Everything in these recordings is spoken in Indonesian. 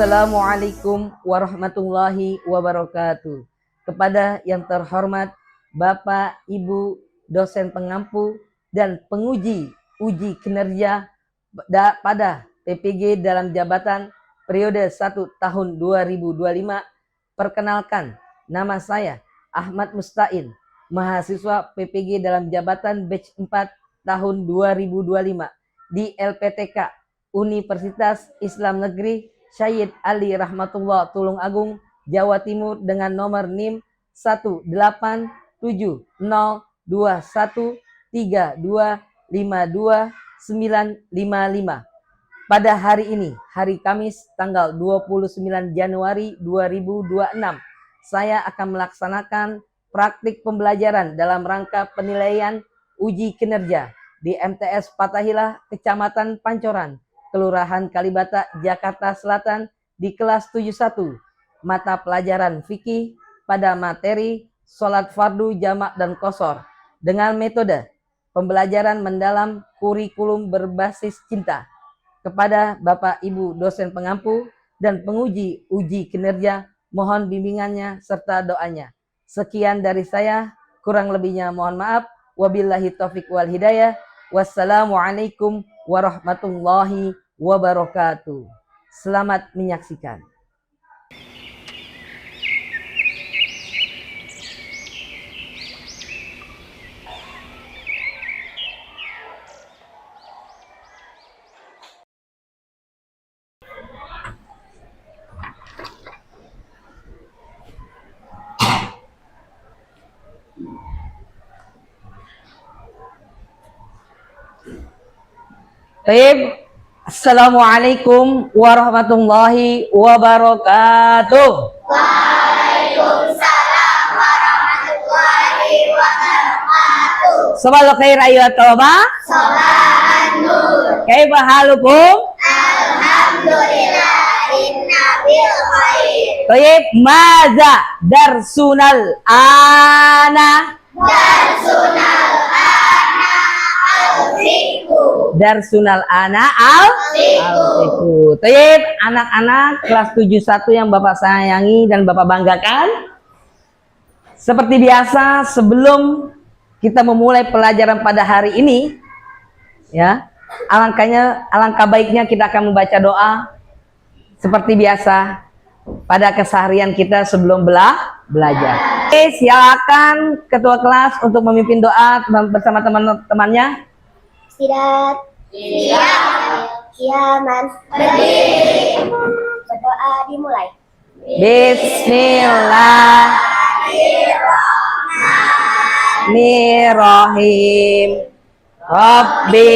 Assalamualaikum warahmatullahi wabarakatuh. Kepada yang terhormat Bapak, Ibu, dosen pengampu dan penguji uji kinerja pada PPG dalam jabatan periode 1 tahun 2025. Perkenalkan, nama saya Ahmad Mustain, mahasiswa PPG dalam jabatan batch 4 tahun 2025 di LPTK Universitas Islam Negeri Syed Ali Rahmatullah Tulungagung, Jawa Timur dengan nomor NIM 1870213252955. Pada hari ini, hari Kamis tanggal 29 Januari 2026, saya akan melaksanakan praktik pembelajaran dalam rangka penilaian uji kinerja di MTS Fathahilah Kecamatan Pancoran, Kelurahan Kalibata, Jakarta Selatan di kelas 71, mata pelajaran fikih pada materi sholat fardu, jamak, dan qashar dengan metode pembelajaran mendalam kurikulum berbasis cinta. Kepada Bapak Ibu dosen pengampu dan penguji uji kinerja, mohon bimbingannya serta doanya. Sekian dari saya, kurang lebihnya mohon maaf. Wabillahi taufiq wal hidayah. Wassalamualaikum warahmatullahi wabarakatuh. Selamat menyaksikan. Baik. Assalamualaikum warahmatullahi wabarakatuh. Waalaikumsalam warahmatullahi wabarakatuh. Sabal khair ayyuhat talaba. Sabahan nur. Kaifa halukum? Alhamdulillah inna bil khair. Baik, maza darsunal ana. Darsunal ana al-fiqhu. Darsunal ana al-fiqhu. Baik, anak-anak kelas 71 yang Bapak sayangi dan Bapak banggakan. Seperti biasa, sebelum kita memulai pelajaran pada hari ini, ya, alangkah baiknya kita akan membaca doa seperti biasa pada keseharian kita sebelum belajar. Oke, silakan ketua kelas untuk memimpin doa bersama teman-temannya. Siap. Kiaman berdiri. Berdoa dimulai. Bismillahirrahmanirrahim. Rabbi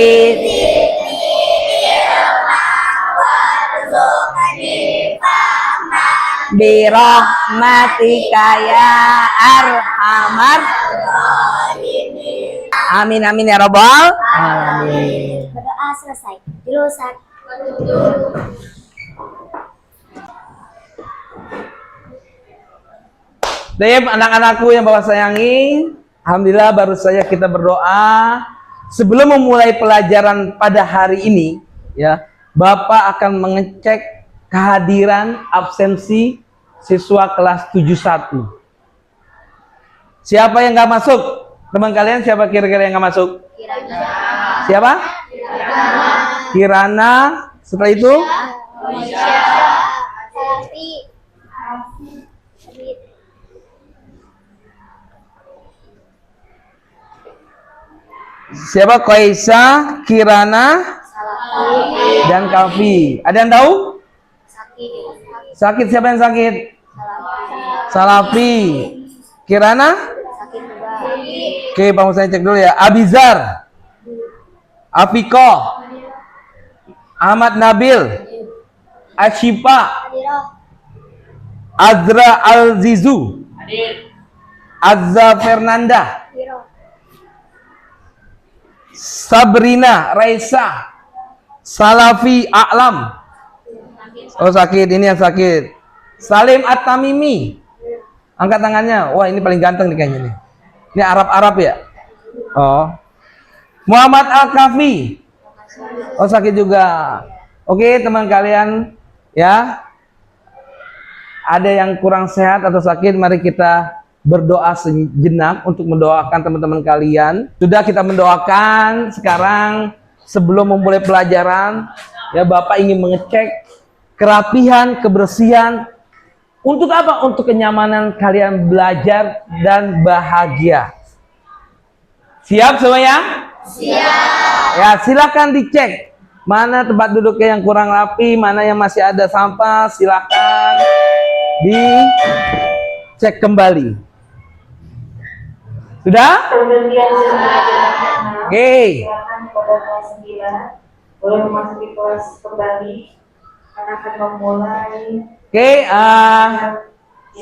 birahmatika ya arhamar. Amin amin ya rabbal alamin. Berdoa selesai. Jurusan. Baik, anak-anakku yang Bapak sayangi, alhamdulillah baru saja kita berdoa. Sebelum memulai pelajaran pada hari ini, ya, Bapak akan mengecek kehadiran absensi siswa kelas 71. Siapa yang nggak masuk? Teman kalian siapa kira-kira yang nggak masuk? Siapa? Kirana. Setelah itu? Siapa? Qaisa, Kirana, dan Kafi. Ada yang tahu? Sakit. Siapa yang sakit? Salafi. Kirana? Oke, Pak Musa cek dulu ya. Abizar, Afiko, Ahmad Nabil, Ashifa, Azra Alzizu, Azza Fernanda, Sabrina Raisa, Salafi A'lam. Oh sakit, ini yang sakit. Salim At-Tamimi. Angkat tangannya. Wah ini paling ganteng nih kayaknya nih. Ini Arab-Arab ya? Oh. Muhammad Al-Kafi. Oh sakit juga. Oke teman kalian ya. ada yang kurang sehat atau sakit, mari kita berdoa sejenak untuk mendoakan teman-teman kalian. Sudah kita mendoakan, sekarang sebelum memulai pelajaran, ya Bapak ingin mengecek kerapihan, kebersihan. Untuk apa? Untuk kenyamanan kalian belajar dan bahagia. Siap semuanya? Siap. Ya, silakan dicek. Mana tempat duduknya yang kurang rapi, mana yang masih ada sampah, silakan dicek kembali. Sudah? Oke. Silakan pada kelas 9 boleh memasuki kelas kembali karena akan memulai. Oke,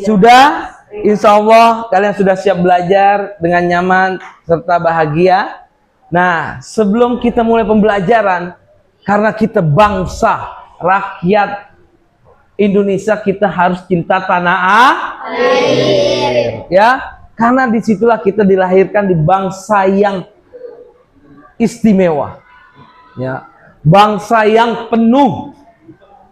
sudah. Insya Allah kalian sudah siap belajar dengan nyaman serta bahagia. Nah, sebelum kita mulai pembelajaran, karena kita bangsa, rakyat Indonesia, kita harus cinta tanah air. Ya, karena disitulah kita dilahirkan di bangsa yang istimewa, ya, bangsa yang penuh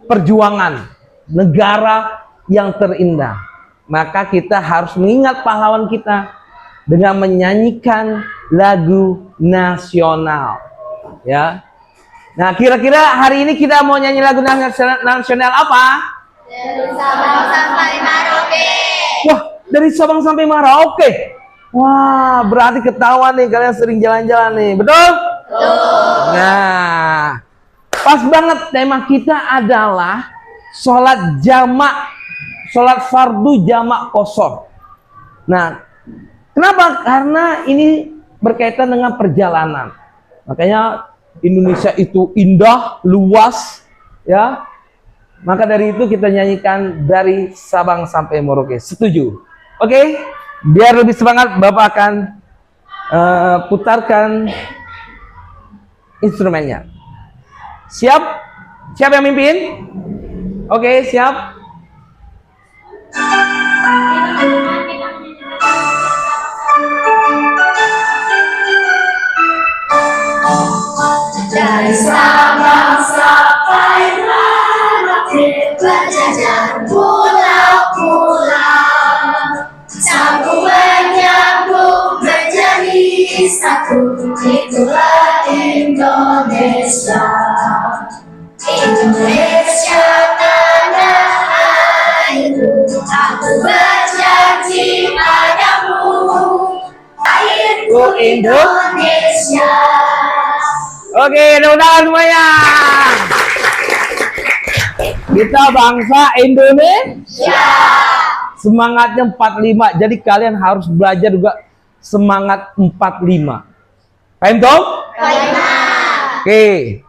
perjuangan, negara yang terindah. Maka kita harus mengingat pahlawan kita dengan menyanyikan lagu nasional, ya. Nah, kira-kira hari ini kita mau nyanyi lagu nasional apa? Dari Sabang sampai Merauke. Wah, dari Sabang sampai Merauke. Wah, berarti ketahuan nih kalian sering jalan-jalan nih, betul? Betul. Nah, pas banget tema kita adalah sholat jamak, sholat fardu jamak qashar. Nah, kenapa? Karena ini berkaitan dengan perjalanan. Makanya Indonesia itu indah, luas, ya. Maka dari itu kita nyanyikan dari Sabang sampai Merauke. Setuju? Oke? Biar lebih semangat, Bapak akan putarkan instrumennya. Siap? Siap yang mimpin? Oke, siap? Dari Sabang sampai Merauke, berjajar pulau-pulau, sambung menyambung menjadi satu, itulah Indonesia. Indonesia tanah airku, aku berjanji padamu, airku Indonesia. Oke, mudah-mudahan semuanya. Kita bangsa Indonesia. Semangatnya 45. Jadi kalian harus belajar juga semangat 45. Paham toh? Paham. Oke.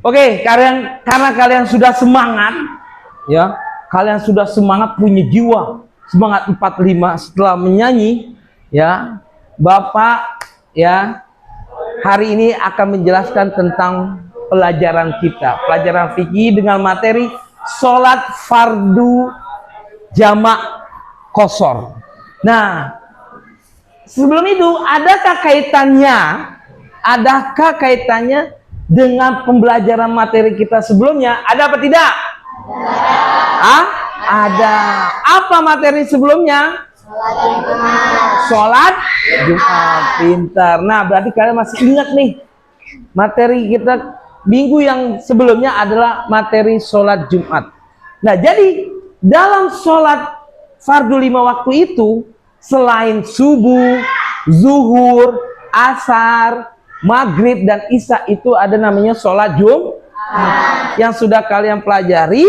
Oke, karena kalian sudah semangat, ya, kalian sudah semangat, punya jiwa semangat 45 setelah menyanyi, ya, Bapak, ya, hari ini akan menjelaskan tentang pelajaran kita, pelajaran fikih dengan materi sholat fardu jamak qashar. Nah, sebelum itu, adakah kaitannya dengan pembelajaran materi kita sebelumnya? Ada apa tidak? Ada. Apa materi sebelumnya? Sholat Jumat. Pintar. Nah, berarti kalian masih ingat nih, materi kita minggu yang sebelumnya adalah materi sholat Jumat. Nah, jadi dalam sholat fardu 5 waktu itu, selain subuh, zuhur, asar, maghrib, dan isya, itu ada namanya sholat Jumat yang sudah kalian pelajari.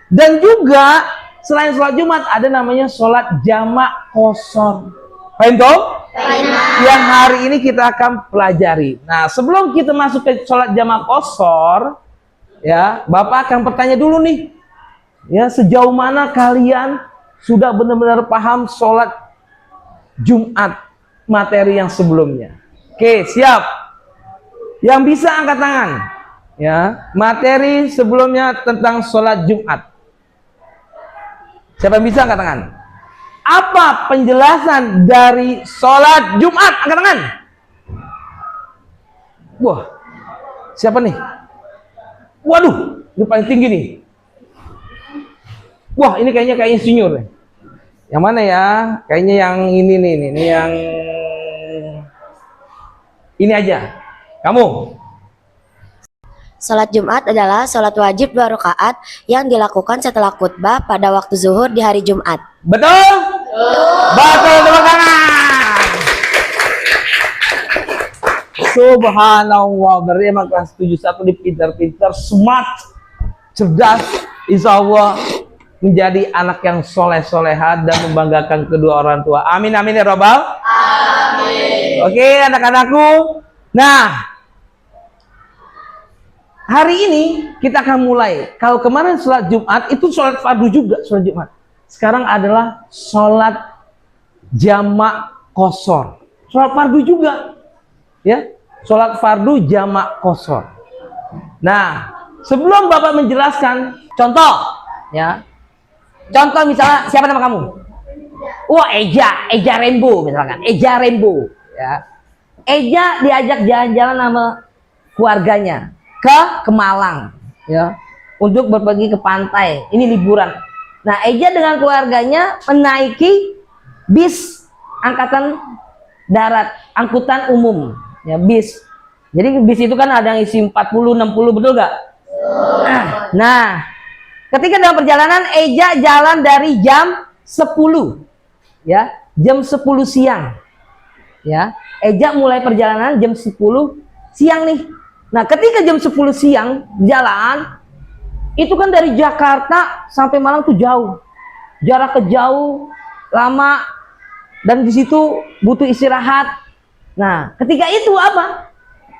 Dan juga selain sholat Jumat ada namanya sholat jamak qashar. Paham toh? Yang hari ini kita akan pelajari. Nah, sebelum kita masuk ke sholat jamak qashar, ya, Bapak akan bertanya dulu nih, ya, sejauh mana kalian sudah benar-benar paham sholat Jumat materi yang sebelumnya? Oke, siap. Yang bisa angkat tangan, ya, materi sebelumnya tentang sholat Jumat. Siapa yang bisa angkat tangan? Apa penjelasan dari sholat Jumat? Angkat tangan. Wah, Siapa nih? Waduh, ini paling tinggi nih. Wah, ini kayaknya kayak insinyur nih. Yang mana ya? Kayaknya yang ini nih, ini yang ini aja. Kamu? Salat Jumat adalah salat wajib 2 rakaat yang dilakukan setelah khutbah pada waktu zuhur di hari Jumat. Betul? Betul, tepuk tangan. Subhanallah, berarti emang kelas 71 di pintar-pintar, smart, cerdas, insya Allah menjadi anak yang soleh-soleha dan membanggakan kedua orang tua. Amin, amin ya robbal. Amin. Oke, anak-anakku. Nah, hari ini kita akan mulai. Kalau kemarin sholat Jumat itu sholat fardu juga, sholat Jumat. Sekarang adalah sholat jamak qashar. Sholat fardu juga, ya. Sholat fardu jamak qashar. Nah, sebelum Bapak menjelaskan, contoh, ya. Contoh misalnya, siapa nama kamu? Wah, Eja Rainbow misalkan, Eja Rainbow, ya. Eja diajak jalan-jalan sama keluarganya ke Malang, ya, untuk berpergi ke pantai. Ini liburan. Nah, Eja dengan keluarganya menaiki bis angkatan darat, angkutan umum, ya, bis. Jadi bis itu kan ada yang isi 40, 60, betul gak? Nah, ketika dalam perjalanan Eja jalan dari jam 10, ya, jam 10 siang, ya. Eja mulai perjalanan jam 10 siang nih. Nah, ketika jam 10 siang jalan, itu kan dari Jakarta sampai Malang tuh jauh, jaraknya jauh, lama, dan di situ butuh istirahat. Nah, ketika itu apa?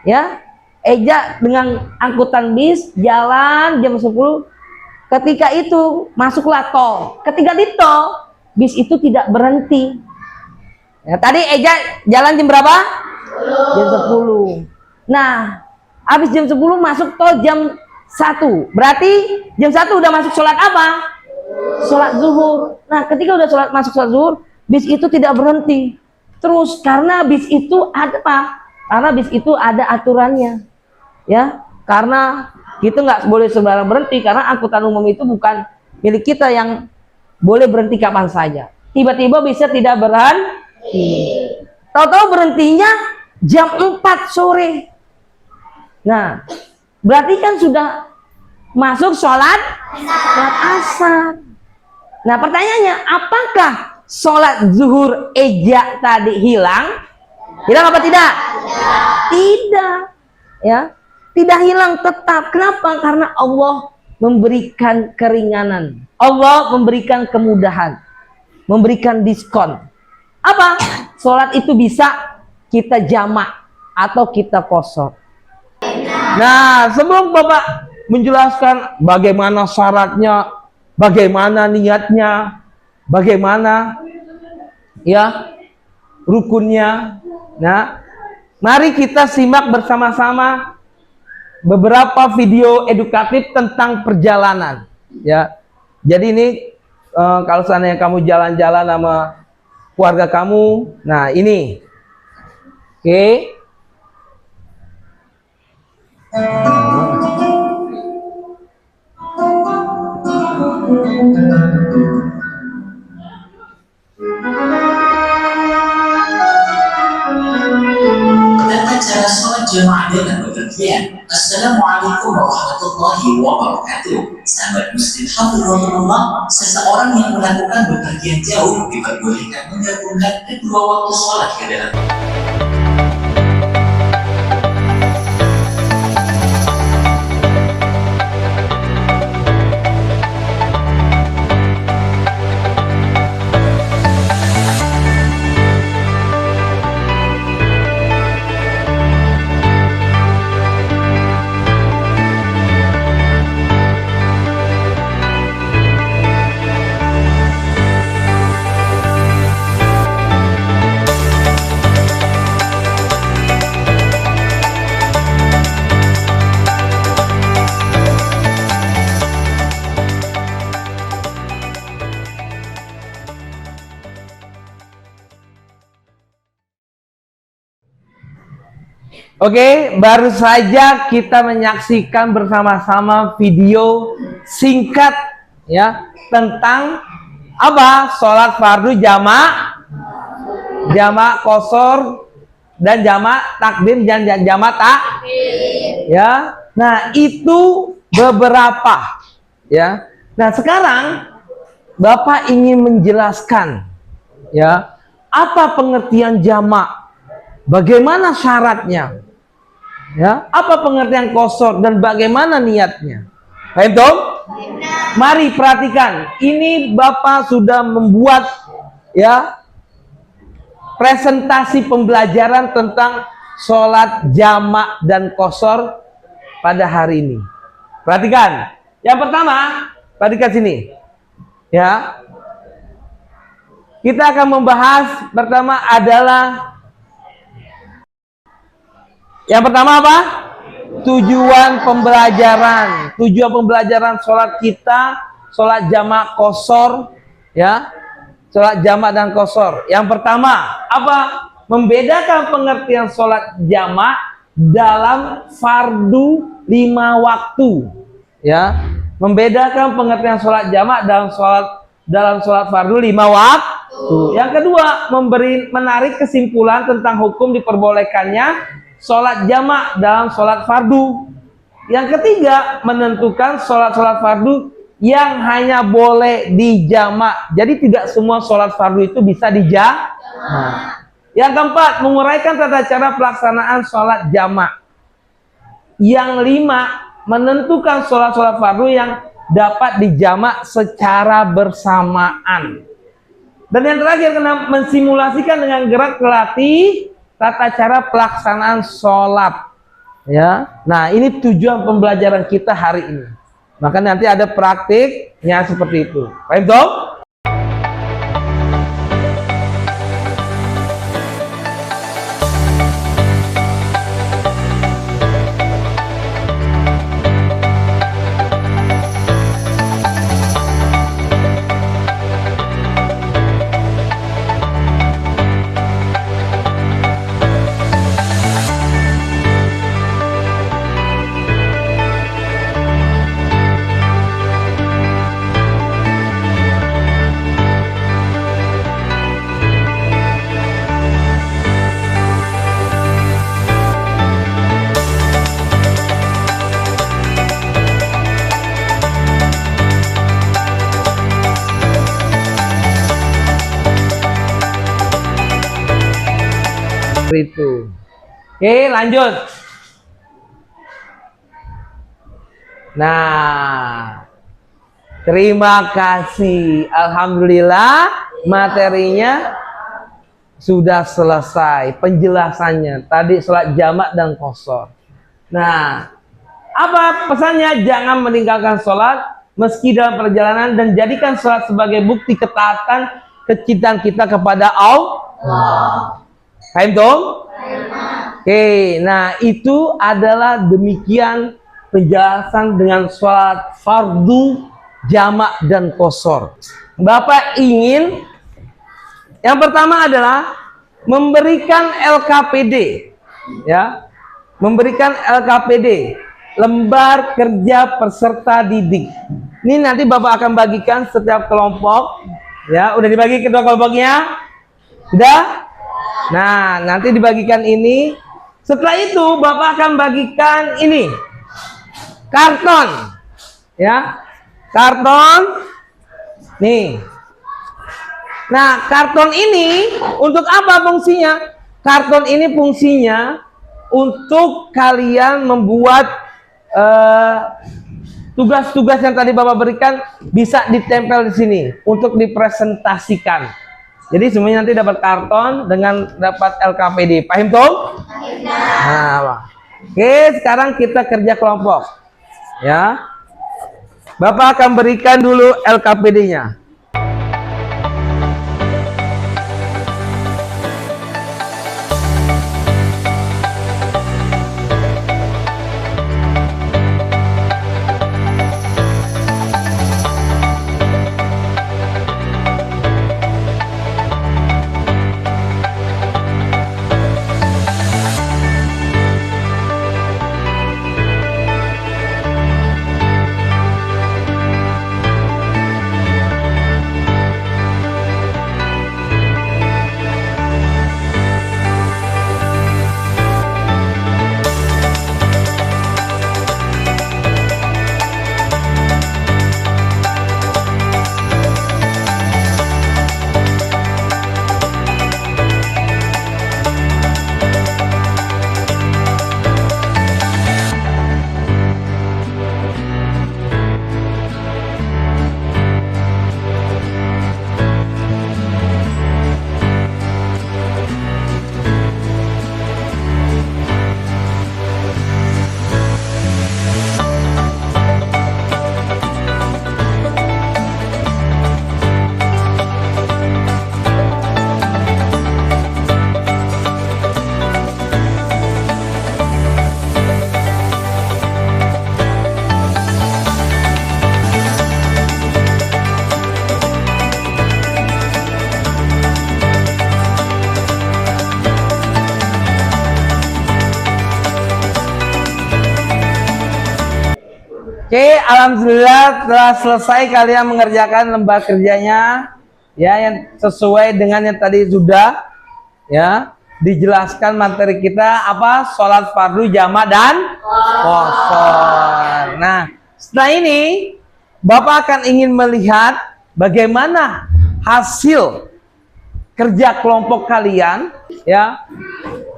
Ya, Eja dengan angkutan bis jalan jam 10. Ketika itu masuklah tol. Ketika di tol, bis itu tidak berhenti. Ya, tadi Eja jalan jam berapa? 10. Jam 10. Nah, habis jam 10 masuk tol jam 1. Berarti jam 1 udah masuk sholat apa? Sholat zuhur. Nah, ketika udah masuk sholat zuhur, bis itu tidak berhenti. Terus karena bis itu ada apa? Karena bis itu ada aturannya. Ya, karena kita nggak boleh sembarang berhenti, karena angkutan umum itu bukan milik kita yang boleh berhenti kapan saja. Tiba-tiba bisa tidak berhenti. Tahu-tahu berhentinya jam 4 sore. Nah, berarti kan sudah masuk sholat asar. Nah, pertanyaannya, apakah sholat zuhur Eja tadi hilang? Hilang apa tidak? Tidak. Ya, tidak hilang, tetap. Kenapa? Karena Allah memberikan keringanan. Allah memberikan kemudahan, memberikan diskon. Apa? Sholat itu bisa kita jamak atau kita qashar. Nah, sebelum Bapak menjelaskan bagaimana syaratnya, bagaimana niatnya, bagaimana ya rukunnya. Nah, mari kita simak bersama-sama beberapa video edukatif tentang perjalanan. Ya, jadi ini kalau seandainya kamu jalan-jalan sama keluarga kamu, nah ini, oke. Tata cara sholat jamaah dengan bepergian. Assalamualaikum warahmatullahi wabarakatuh. Sahabat muslim hafizahullah, seseorang yang melakukan bepergian jauh diperbolehkan menggabungkan kedua waktu sholat ke dalam Oke, baru saja kita menyaksikan bersama-sama video singkat ya tentang apa? Sholat fardu jamak, jamak qashar dan jamak takdim dan jamak takhir. Ya. Nah, itu beberapa ya. Nah, sekarang Bapak ingin menjelaskan ya, apa pengertian jamak? Bagaimana syaratnya? Ya, apa pengertian qashar dan bagaimana niatnya? Paham toh? Mari perhatikan. Ini Bapak sudah membuat ya presentasi pembelajaran tentang sholat jamak dan qashar pada hari ini. Perhatikan. Yang pertama, perhatikan sini. Ya. Kita akan membahas pertama adalah yang pertama apa? Tujuan pembelajaran. Tujuan pembelajaran sholat kita, sholat jamak qashar, ya. Sholat jamak dan qashar. Yang pertama, apa? Membedakan pengertian sholat jamak dalam fardu 5 waktu. Ya. Membedakan pengertian sholat jamak dalam sholat fardu 5 waktu. Yang kedua, menarik kesimpulan tentang hukum diperbolehkannya sholat jamak dalam sholat fardu. Yang ketiga, menentukan sholat fardu yang hanya boleh dijamak. Jadi tidak semua sholat fardu itu bisa dijamak. Yang keempat, menguraikan tata cara pelaksanaan sholat jamak. Yang lima, menentukan sholat fardu yang dapat dijamak secara bersamaan. Dan yang terakhir, mensimulasikan dengan gerak latih tata cara pelaksanaan sholat. Ya, nah ini tujuan pembelajaran kita hari ini. Maka nanti ada praktiknya seperti itu. Paham toh? Itu. Oke, lanjut. Nah, terima kasih. Alhamdulillah materinya sudah selesai. Penjelasannya tadi sholat jamak dan qashar. Nah, apa pesannya? Jangan meninggalkan sholat meski dalam perjalanan dan jadikan sholat sebagai bukti ketaatan kecintaan kita kepada Allah. Paham dong? Oke, nah itu adalah demikian penjelasan dengan sholat fardu, jamak dan qashar. Bapak ingin yang pertama adalah memberikan LKPD, ya, memberikan LKPD, lembar kerja peserta didik. Ini nanti Bapak akan bagikan setiap kelompok, ya, udah dibagi kedua kelompoknya, sudah. Nah, nanti dibagikan ini. Setelah itu Bapak akan bagikan ini karton, ya, karton nih. Nah, karton ini untuk apa fungsinya? Karton ini fungsinya untuk kalian membuat tugas-tugas yang tadi Bapak berikan bisa ditempel di sini untuk dipresentasikan. Jadi semuanya nanti dapat karton dengan dapat LKPD. Paham toh? Nah, oke, sekarang kita kerja kelompok. Ya. Bapak akan berikan dulu LKPD-nya. Oke, alhamdulillah telah selesai kalian mengerjakan lembar kerjanya ya yang sesuai dengan yang tadi sudah ya dijelaskan materi kita apa sholat fardu jama dan qashar. Nah, setelah ini Bapak akan ingin melihat bagaimana hasil kerja kelompok kalian ya.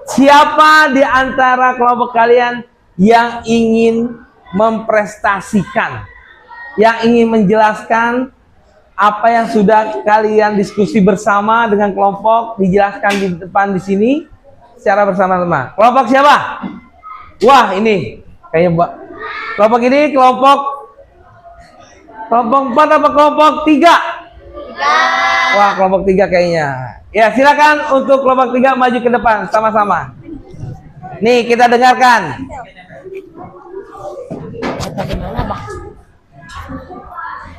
Siapa di antara kelompok kalian yang ingin memprestasikan, yang ingin menjelaskan apa yang sudah kalian diskusi bersama dengan kelompok, dijelaskan di depan di sini secara bersama-sama. Kelompok siapa? Wah, ini kayaknya Mbak. Kelompok ini kelompok 4 apa kelompok 3? Wah, kelompok 3 kayaknya. Ya, silakan untuk kelompok 3 maju ke depan sama-sama. Nih, kita dengarkan.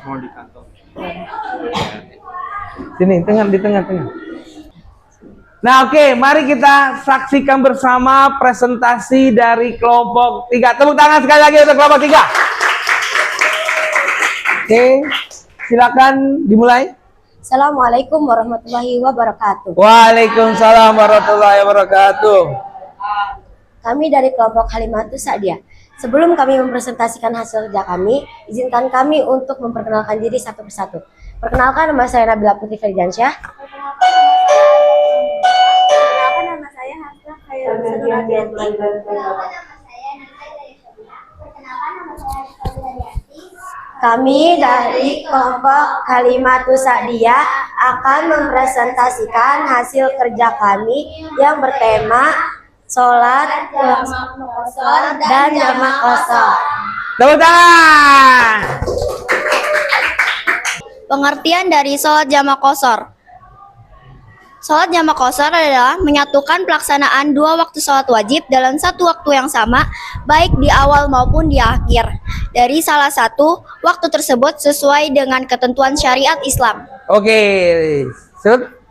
Mau di kantong. Sini, di tengah. Nah, oke, mari kita saksikan bersama presentasi dari kelompok 3. Tepuk tangan sekali lagi untuk kelompok 3. Oke, silakan dimulai. Assalamualaikum warahmatullahi wabarakatuh. Waalaikumsalam warahmatullahi wabarakatuh. Kami dari kelompok Halimatus Sa'diyah. Sebelum kami mempresentasikan hasil kerja kami, izinkan kami untuk memperkenalkan diri satu persatu. Perkenalkan, nama saya Nabila Putri Firdansyah. Perkenalkan, nama saya Hasna Khairul Sanuradiati. Kami dari kelompok Halimatus Sa'diyah akan mempresentasikan hasil kerja kami yang bertema sholat dan jamak qashar. Tepuk tangan. Pengertian dari sholat jamak qashar. Sholat jamak qashar adalah menyatukan pelaksanaan 2 waktu sholat wajib dalam satu waktu yang sama, baik di awal maupun di akhir, dari salah satu waktu tersebut sesuai dengan ketentuan syariat Islam. Oke, Sud.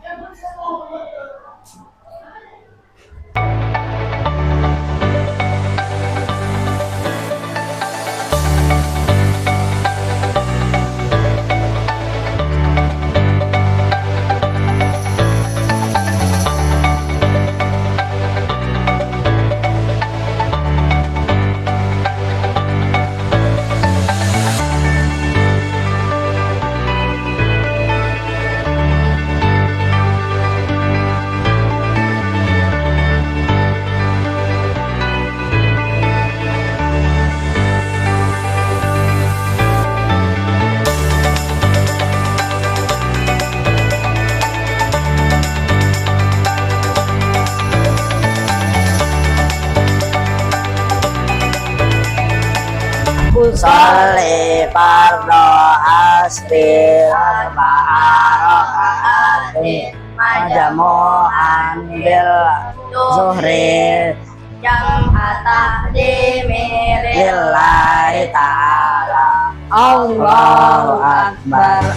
Sholli fardu asri arba'ati majamu'an bil zuhri Jam'ata lillahi ta'ala Allahu Akbar.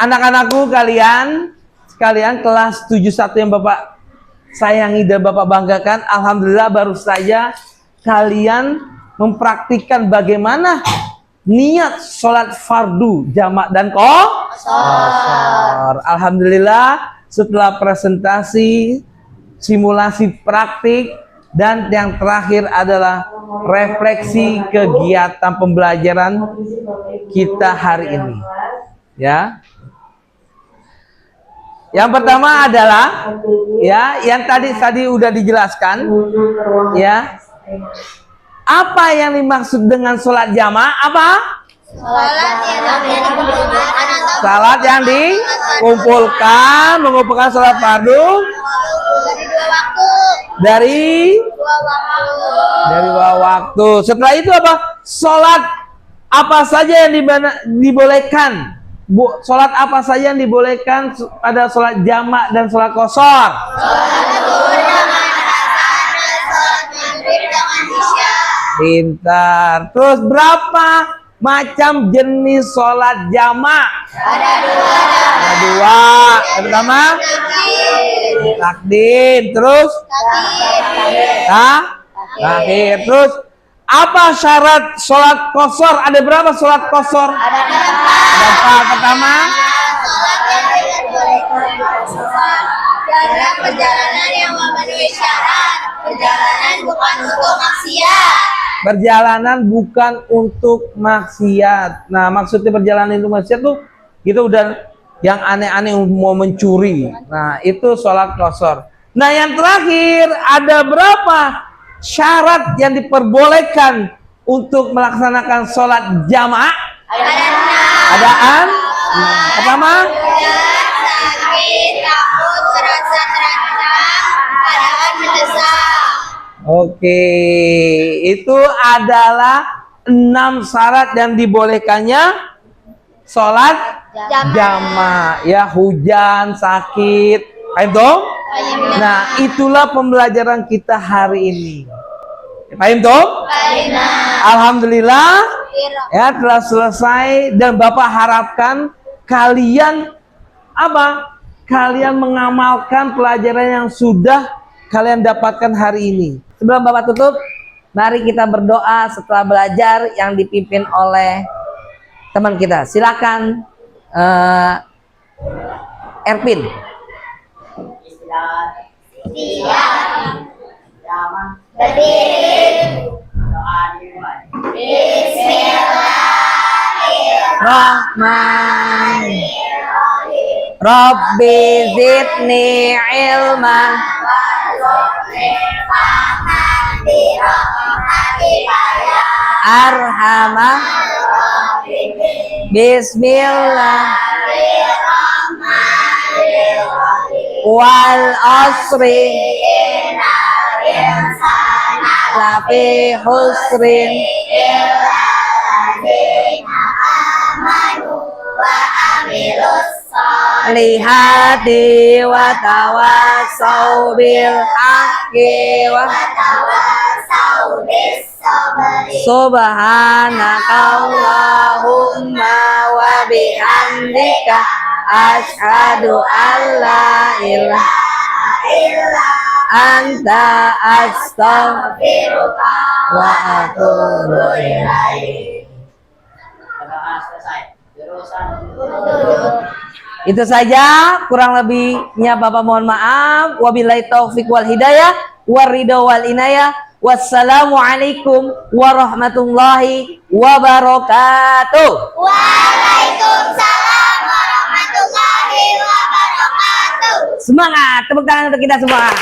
anak-anakku kalian kelas 71 yang Bapak sayangi dan Bapak banggakan, alhamdulillah baru saja kalian mempraktikkan bagaimana niat sholat fardu jamak dan qashar. Alhamdulillah setelah presentasi, simulasi praktik, dan yang terakhir adalah refleksi kegiatan pembelajaran kita hari ini. Ya. Yang pertama adalah ya, yang tadi udah dijelaskan ya. Apa yang dimaksud dengan sholat jamaah? Apa? Salat yang dikumpulkan, mengumpulkan sholat fardu dari dua waktu. Setelah itu apa? Sholat apa saja yang dibolehkan? Sholat apa saja yang dibolehkan pada sholat jamak dan sholat qashar? Pintar. Terus berapa macam jenis sholat jamak? Ada dua. Pertama takdim. Terus takhir. Terus apa syarat sholat qashar? Ada berapa sholat qashar? Ada empat. Pertama dalam perjalanan yang memenuhi syarat, perjalanan bukan untuk maksiat. Perjalanan bukan untuk maksiat. Nah, maksudnya perjalanan untuk maksiat tuh gitu udah yang aneh-aneh mau mencuri. Nah, itu sholat qashar. Nah, yang terakhir ada berapa syarat yang diperbolehkan untuk melaksanakan sholat jamaah? Ada 6. Pertama, sakit, takut, merasa terancam, keadaan mendesak. oke, itu adalah 6 syarat yang dibolehkannya sholat jamaah. Ya, hujan, sakit, paham toh? Nah, itulah pembelajaran kita hari ini. Paham toh? Alhamdulillah ya telah selesai, dan Bapak harapkan kalian apa? Kalian mengamalkan pelajaran yang sudah kalian dapatkan hari ini. Sebelum Bapak tutup, mari kita berdoa setelah belajar yang dipimpin oleh teman kita. Silakan Erpin. Bismillahirrahmanirrahim. Rabbi zidni ilman arhamah. Bismillah wal asri lafi husrin lihadi wa tawasau bil haqqi wa tawasau bis sabri. Subhanaka Allahumma wa bihamdika asyhadu an la ilaha illa anta astaghfiruka wa atubu ilaik. Itu saja, kurang lebihnya Bapak mohon maaf. Wabillahi taufik wal hidayah waridho wal inayah. Wassalamualaikum warahmatullahi wabarakatuh. Waalaikumsalam warahmatullahi wabarakatuh. Semangat, tepuk tangan untuk kita semua.